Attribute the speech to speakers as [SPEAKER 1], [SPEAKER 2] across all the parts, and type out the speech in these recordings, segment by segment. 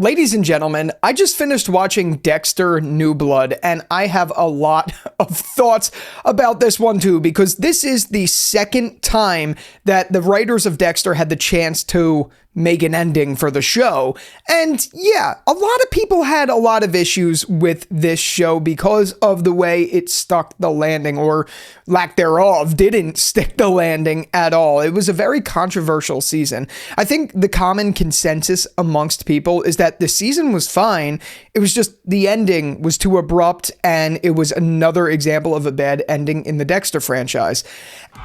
[SPEAKER 1] Ladies and gentlemen, I just finished watching Dexter New Blood, and I have a lot of thoughts about this one too, because this is the second time that the writers of Dexter had the chance to make an ending for the show. And yeah, a lot of people had a lot of issues with this show because of the way it stuck the landing, or lack thereof, didn't stick the landing at all. It was a very controversial season. I think the common consensus amongst people is that the season was fine. It was just the ending was too abrupt, and it was another example of a bad ending in the Dexter franchise.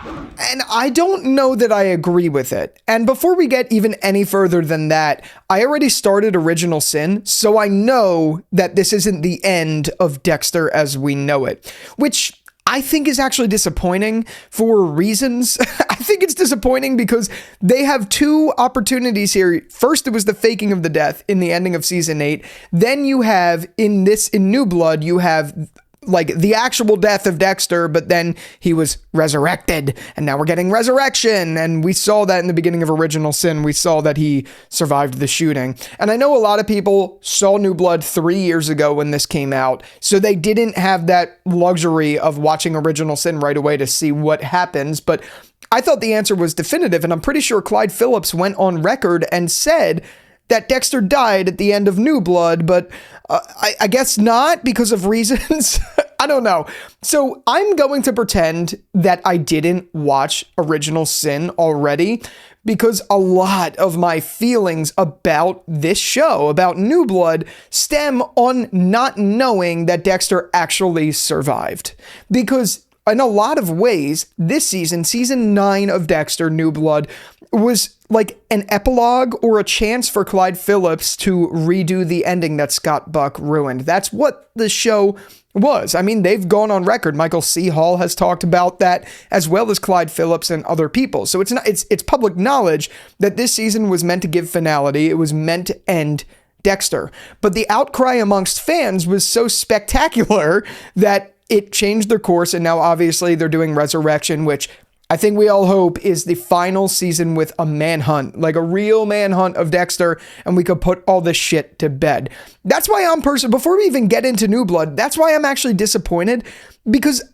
[SPEAKER 1] And I don't know that I agree with it. And before we get even any further than that, I already started Original Sin, so I know that this isn't the end of Dexter as we know it, which I think is actually disappointing for reasons. I think it's disappointing because they have two opportunities here. First, it was the faking of the death in the ending of season 8. Then you have in New Blood, you have like the actual death of Dexter, but then he was resurrected, and now we're getting resurrection. And we saw that in the beginning of Original Sin. We saw that he survived the shooting. And I know a lot of people saw New Blood 3 years ago when this came out, so they didn't have that luxury of watching Original Sin right away to see what happens. But I thought the answer was definitive, and I'm pretty sure Clyde Phillips went on record and said that Dexter died at the end of New Blood, but I guess not because of reasons. I don't know. So I'm going to pretend that I didn't watch Original Sin already, because a lot of my feelings about this show, about New Blood, stem on not knowing that Dexter actually survived. Because in a lot of ways, this season 9 of Dexter New Blood was like an epilogue or a chance for Clyde Phillips to redo the ending that Scott Buck ruined. That's what the show was. I mean, they've gone on record. Michael C. Hall has talked about that, as well as Clyde Phillips and other people. So it's public knowledge that this season was meant to give finality. It was meant to end Dexter. But the outcry amongst fans was so spectacular that it changed their course, and now obviously they're doing Resurrection, which I think we all hope is the final season with a manhunt, like a real manhunt of Dexter, and we could put all this shit to bed. That's why before we even get into New Blood, that's why I'm actually disappointed, because this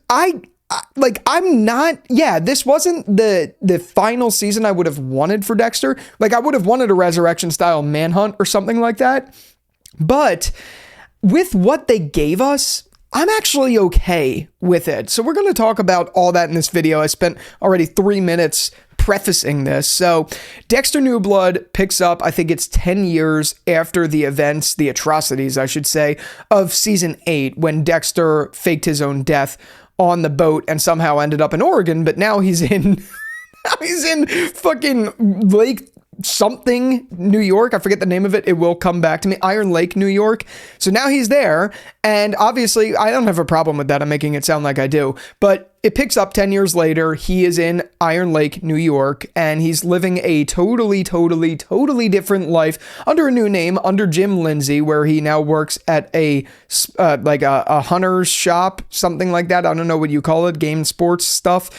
[SPEAKER 1] wasn't the final season I would have wanted for Dexter. Like, I would have wanted a Resurrection style manhunt or something like that. But with what they gave us, I'm actually okay with it. So we're going to talk about all that in this video. I spent already 3 minutes prefacing this. So Dexter New Blood picks up, I think it's 10 years after the events, the atrocities, I should say, of season 8, when Dexter faked his own death on the boat and somehow ended up in Oregon, but now he's in fucking Lake something, New York. I forget the name of it. It will come back to me. Iron Lake, New York. So now he's there. And obviously, I don't have a problem with that. I'm making it sound like I do. But it picks up 10 years later. He is in Iron Lake, New York, and he's living a totally different life under a new name, under Jim Lindsay, where he now works at a hunter's shop, something like that. I don't know what you call it, game sports stuff.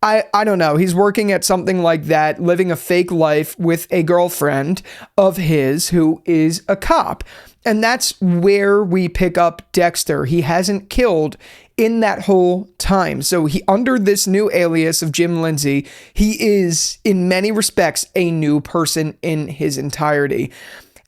[SPEAKER 1] I don't know. He's working at something like that, living a fake life with a girlfriend of his who is a cop. And that's where we pick up Dexter. He hasn't killed in that whole time. So he, under this new alias of Jim Lindsay, he is in many respects a new person in his entirety.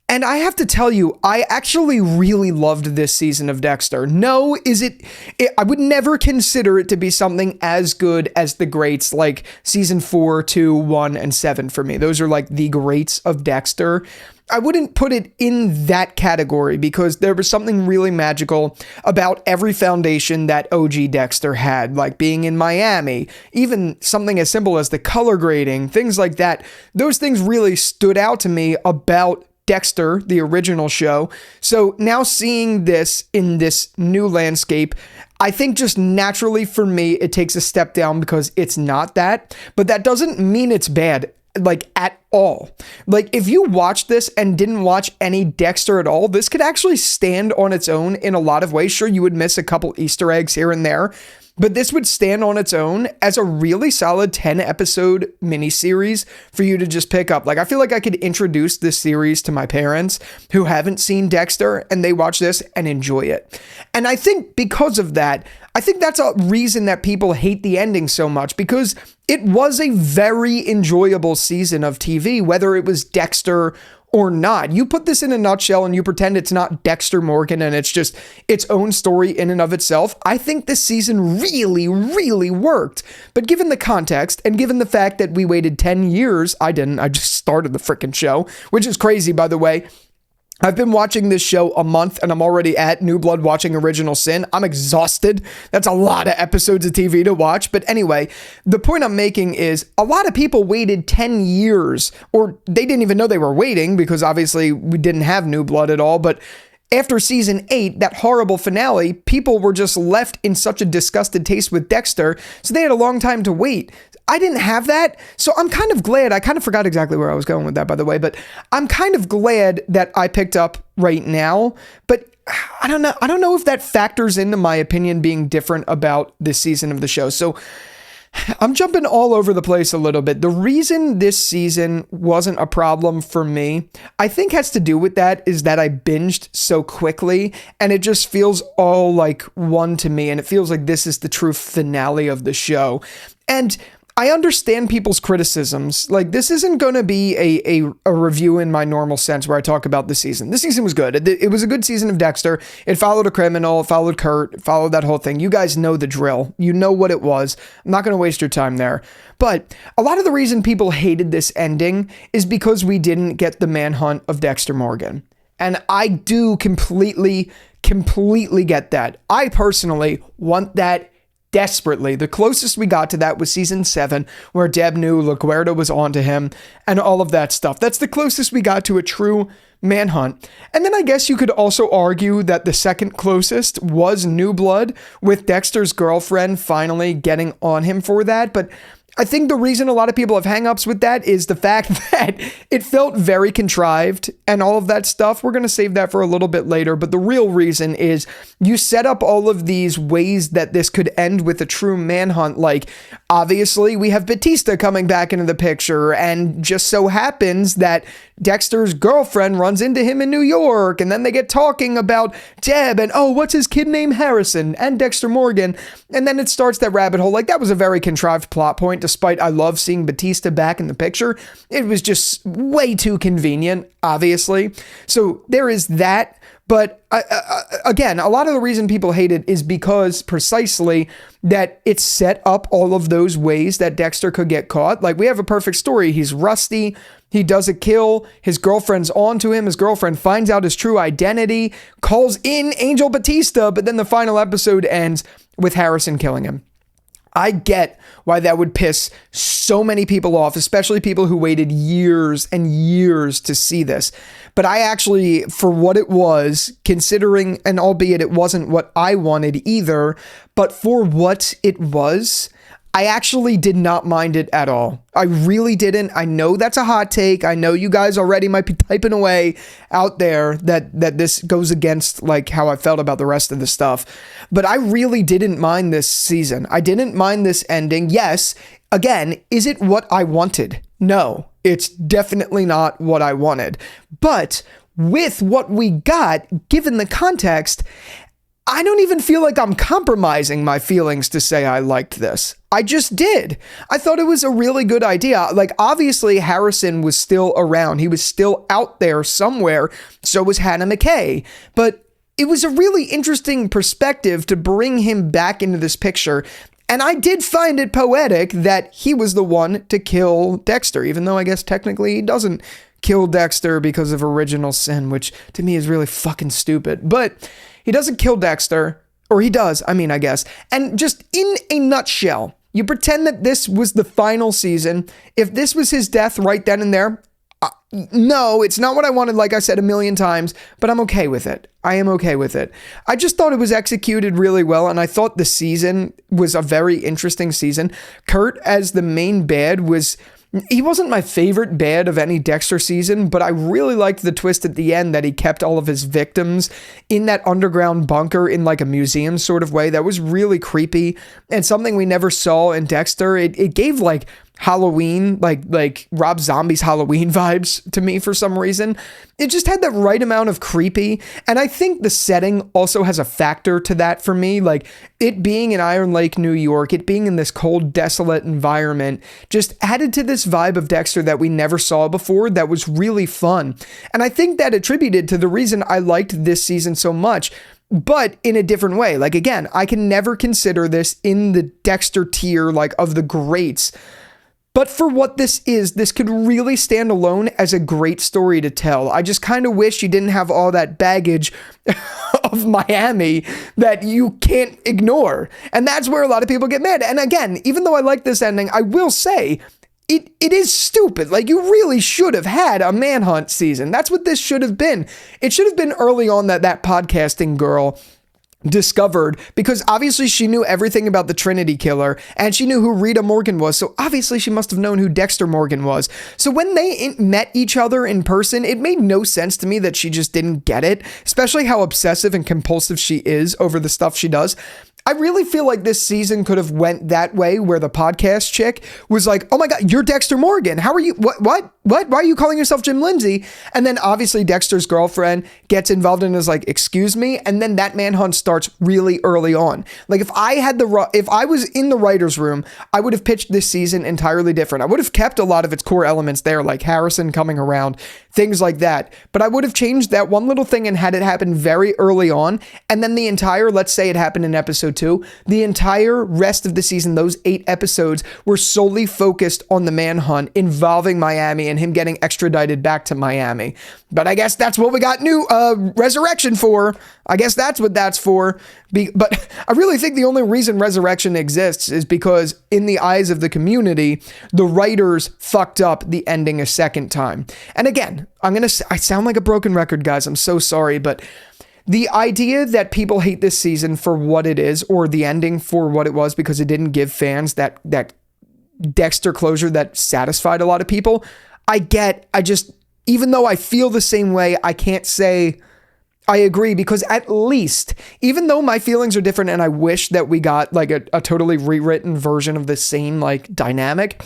[SPEAKER 1] And I have to tell you, I actually really loved this season of Dexter. No, I would never consider it to be something as good as the greats, like season 4, 2, 1, and 7 for me. Those are like the greats of Dexter. I wouldn't put it in that category because there was something really magical about every foundation that OG Dexter had, like being in Miami, even something as simple as the color grading, things like that. Those things really stood out to me about Dexter, the original show. So now seeing this in this new landscape, I think just naturally for me, it takes a step down because it's not that, but that doesn't mean it's bad. like at all. Like if you watched this and didn't watch any Dexter at all, this could actually stand on its own in a lot of ways. Sure, you would miss a couple Easter eggs here and there, but this would stand on its own as a really solid 10 episode miniseries for you to just pick up. Like I feel like I could introduce this series to my parents who haven't seen Dexter and they watch this and enjoy it. And I think because of that, I think that's a reason that people hate the ending so much, because it was a very enjoyable season of TV, whether it was Dexter or not. You put this in a nutshell and you pretend it's not Dexter Morgan and it's just its own story in and of itself. I think this season really, really worked. But given the context and given the fact that we waited 10 years, I just started the freaking show, which is crazy, by the way. I've been watching this show a month and I'm already at New Blood watching Original Sin. I'm exhausted. That's a lot of episodes of TV to watch. But anyway, the point I'm making is a lot of people waited 10 years, or they didn't even know they were waiting because obviously we didn't have New Blood at all. But after season 8, that horrible finale, people were just left in such a disgusted taste with Dexter. So they had a long time to wait. I didn't have that. So I'm kind of glad. I kind of forgot exactly where I was going with that, by the way, but I'm kind of glad that I picked up right now. But I don't know. I don't know if that factors into my opinion being different about this season of the show. So I'm jumping all over the place a little bit. The reason this season wasn't a problem for me, I think has to do with that is that I binged so quickly and it just feels all like one to me. And it feels like this is the true finale of the show. And I understand people's criticisms. Like, this isn't going to be a review in my normal sense where I talk about the season. This season was good. It was a good season of Dexter. It followed a criminal, it followed Kurt, it followed that whole thing. You guys know the drill. You know what it was. I'm not going to waste your time there. But a lot of the reason people hated this ending is because we didn't get the manhunt of Dexter Morgan. And I do completely get that. I personally want that desperately. The closest we got to that was season 7, where Deb knew LaGuardia was onto him and all of that stuff. That's the closest we got to a true manhunt. And then I guess you could also argue that the second closest was New Blood, with Dexter's girlfriend finally getting on him for that. But I think the reason a lot of people have hangups with that is the fact that it felt very contrived and all of that stuff. We're going to save that for a little bit later. But the real reason is you set up all of these ways that this could end with a true manhunt. Like, obviously, we have Batista coming back into the picture, and just so happens that Dexter's girlfriend runs into him in New York, and then they get talking about Deb and, oh, what's his kid named Harrison, and Dexter Morgan, and then it starts that rabbit hole. Like, that was a very contrived plot point, despite I love seeing Batista back in the picture. It was just way too convenient, obviously. So there is that. But again, a lot of the reason people hate it is because precisely that it set up all of those ways that Dexter could get caught. Like, we have a perfect story. He's rusty. He does a kill. His girlfriend's onto him. His girlfriend finds out his true identity, calls in Angel Batista, but then the final episode ends with Harrison killing him. I get why that would piss so many people off, especially people who waited years and years to see this. But I actually, for what it was, considering, and albeit it wasn't what I wanted either, but for what it was, I actually did not mind it at all. I really didn't. I know that's a hot take. I know you guys already might be typing away out there that this goes against like how I felt about the rest of the stuff. But I really didn't mind this season. I didn't mind this ending. Yes, again, is it what I wanted? No, it's definitely not what I wanted. But with what we got, given the context, I don't even feel like I'm compromising my feelings to say I liked this. I just did. I thought it was a really good idea. Like, obviously, Harrison was still around. He was still out there somewhere. So was Hannah McKay. But it was a really interesting perspective to bring him back into this picture. And I did find it poetic that he was the one to kill Dexter, even though I guess technically he doesn't kill Dexter because of original sin, which to me is really fucking stupid. But he doesn't kill Dexter, or he does, I guess. And just in a nutshell, you pretend that this was the final season. If this was his death right then and there, no, it's not what I wanted, like I said a million times, but I'm okay with it. I am okay with it. I just thought it was executed really well, and I thought the season was a very interesting season. Kurt as the main bad was He wasn't my favorite bad of any Dexter season, but I really liked the twist at the end that he kept all of his victims in that underground bunker in like a museum sort of way. That was really creepy and something we never saw in Dexter. It gave like Halloween, like Rob Zombie's Halloween vibes to me for some reason. It just had that right amount of creepy, and I think the setting also has a factor to that for me. Like it being in Iron Lake, New York, it being in this cold, desolate environment just added to this vibe of Dexter that we never saw before that was really fun. And I think that attributed to the reason I liked this season so much, but in a different way. Like again, I can never consider this in the Dexter tier like of the greats. But for what this is, this could really stand alone as a great story to tell. I just kind of wish you didn't have all that baggage of Miami that you can't ignore. And that's where a lot of people get mad. And again, even though I like this ending, I will say it is stupid. Like you really should have had a manhunt season. That's what this should have been. It should have been early on that podcasting girl discovered, because obviously she knew everything about the Trinity killer and she knew who Rita Morgan was, so obviously she must have known who Dexter Morgan was. So when they met each other in person, it made no sense to me that she just didn't get it, especially how obsessive and compulsive she is over the stuff she does. I really feel like this season could have went that way, where the podcast chick was like, oh my God, you're Dexter Morgan. How are you? What? Why are you calling yourself Jim Lindsay? And then obviously Dexter's girlfriend gets involved and is like, excuse me. And then that manhunt starts really early on. Like if I was in the writer's room, I would have pitched this season entirely different. I would have kept a lot of its core elements there, like Harrison coming around, things like that. But I would have changed that one little thing and had it happen very early on. And then the entire, let's say it happened in episode 2, the entire rest of the season, those 8 episodes were solely focused on the manhunt involving Miami and him getting extradited back to Miami. But I guess that's what we got new Resurrection for. I guess that's what that's for. But I really think the only reason Resurrection exists is because in the eyes of the community, the writers fucked up the ending a second time. And again, I sound like a broken record, guys. I'm so sorry, but the idea that people hate this season for what it is, or the ending for what it was because it didn't give fans that Dexter closure that satisfied a lot of people, even though I feel the same way, I can't say I agree, because at least, even though my feelings are different and I wish that we got like a totally rewritten version of the same like dynamic,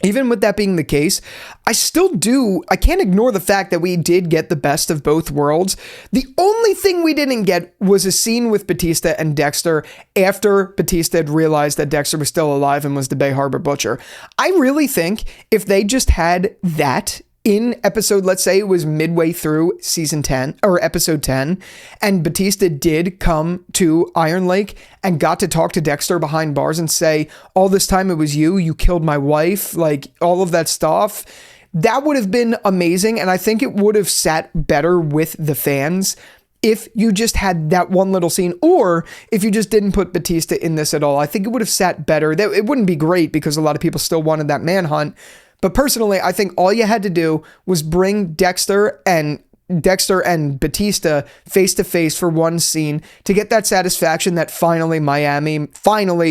[SPEAKER 1] even with that being the case, I can't ignore the fact that we did get the best of both worlds. The only thing we didn't get was a scene with Batista and Dexter after Batista had realized that Dexter was still alive and was the Bay Harbor Butcher. I really think if they just had that in episode, let's say it was midway through season 10 or episode 10, and Batista did come to Iron Lake and got to talk to Dexter behind bars and say, all this time it was you killed my wife, like all of that stuff, that would have been amazing. And I think it would have sat better with the fans if you just had that one little scene, or if you just didn't put Batista in this at all. I think it would have sat better. It wouldn't be great because a lot of people still wanted that manhunt. But personally, I think all you had to do was bring Dexter and Batista face to face for one scene to get that satisfaction that finally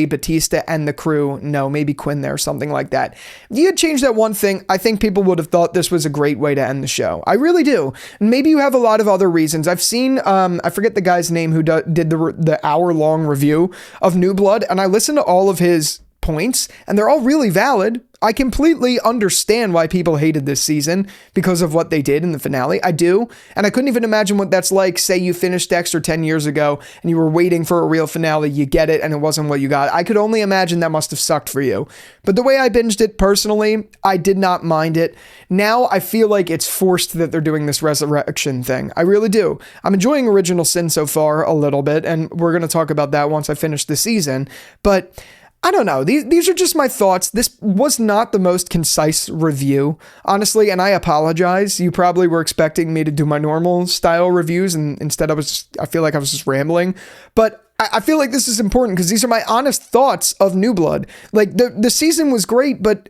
[SPEAKER 1] Batista and the crew, no, maybe Quinn there, something like that. If you had changed that one thing, I think people would have thought this was a great way to end the show. I really do. And maybe you have a lot of other reasons. I've seen, I forget the guy's name who did the hour-long review of New Blood, and I listened to all of his points, and they're all really valid. I completely understand why people hated this season because of what they did in the finale. I do. And I couldn't even imagine what that's like. Say you finished Dexter 10 years ago and you were waiting for a real finale. You get it and it wasn't what you got. I could only imagine that must have sucked for you. But the way I binged it personally, I did not mind it. Now I feel like it's forced that they're doing this resurrection thing. I really do. I'm enjoying Original Sin so far a little bit, and we're going to talk about that once I finish the season. But I don't know. These are just my thoughts. This was not the most concise review, honestly, and I apologize. You probably were expecting me to do my normal style reviews, and instead I feel like I was just rambling. But I feel like this is important because these are my honest thoughts of New Blood. Like, the season was great, but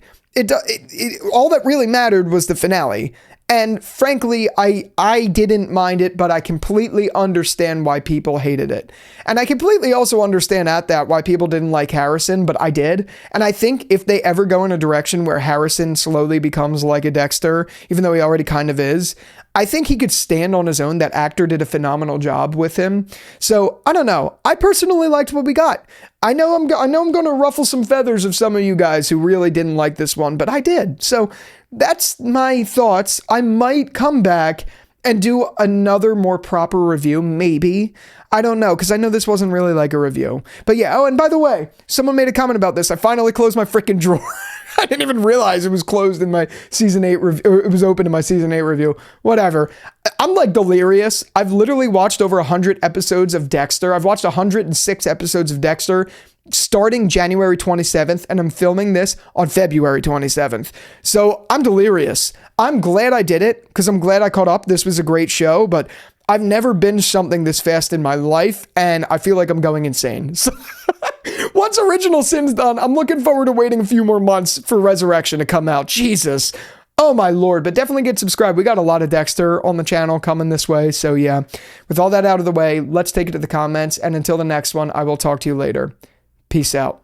[SPEAKER 1] all that really mattered was the finale. And frankly, I didn't mind it, but I completely understand why people hated it. And I completely also understand at that why people didn't like Harrison, but I did. And I think if they ever go in a direction where Harrison slowly becomes like a Dexter, even though he already kind of is, I think he could stand on his own. That actor did a phenomenal job with him. So I don't know. I personally liked what we got. I know I'm going to ruffle some feathers of some of you guys who really didn't like this one, but I did. So that's my thoughts. I might come back and do another more proper review, maybe. I don't know, because I know this wasn't really like a review. But yeah, oh, and by the way, someone made a comment about this. I finally closed my freaking drawer. I didn't even realize it was closed in my season 8 review, or it was open in my season 8 review. Whatever. I'm like delirious. I've literally watched over 100 episodes of Dexter. I've watched 106 episodes of Dexter starting January 27th, and I'm filming this on February 27th. So I'm delirious. I'm glad I did it because I'm glad I caught up. This was a great show, but I've never binged something this fast in my life, and I feel like I'm going insane. So once Original Sin's done, I'm looking forward to waiting a few more months for Resurrection to come out. Jesus. Oh my Lord, but definitely get subscribed. We got a lot of Dexter on the channel coming this way. So yeah, with all that out of the way, let's take it to the comments. And until the next one, I will talk to you later. Peace out.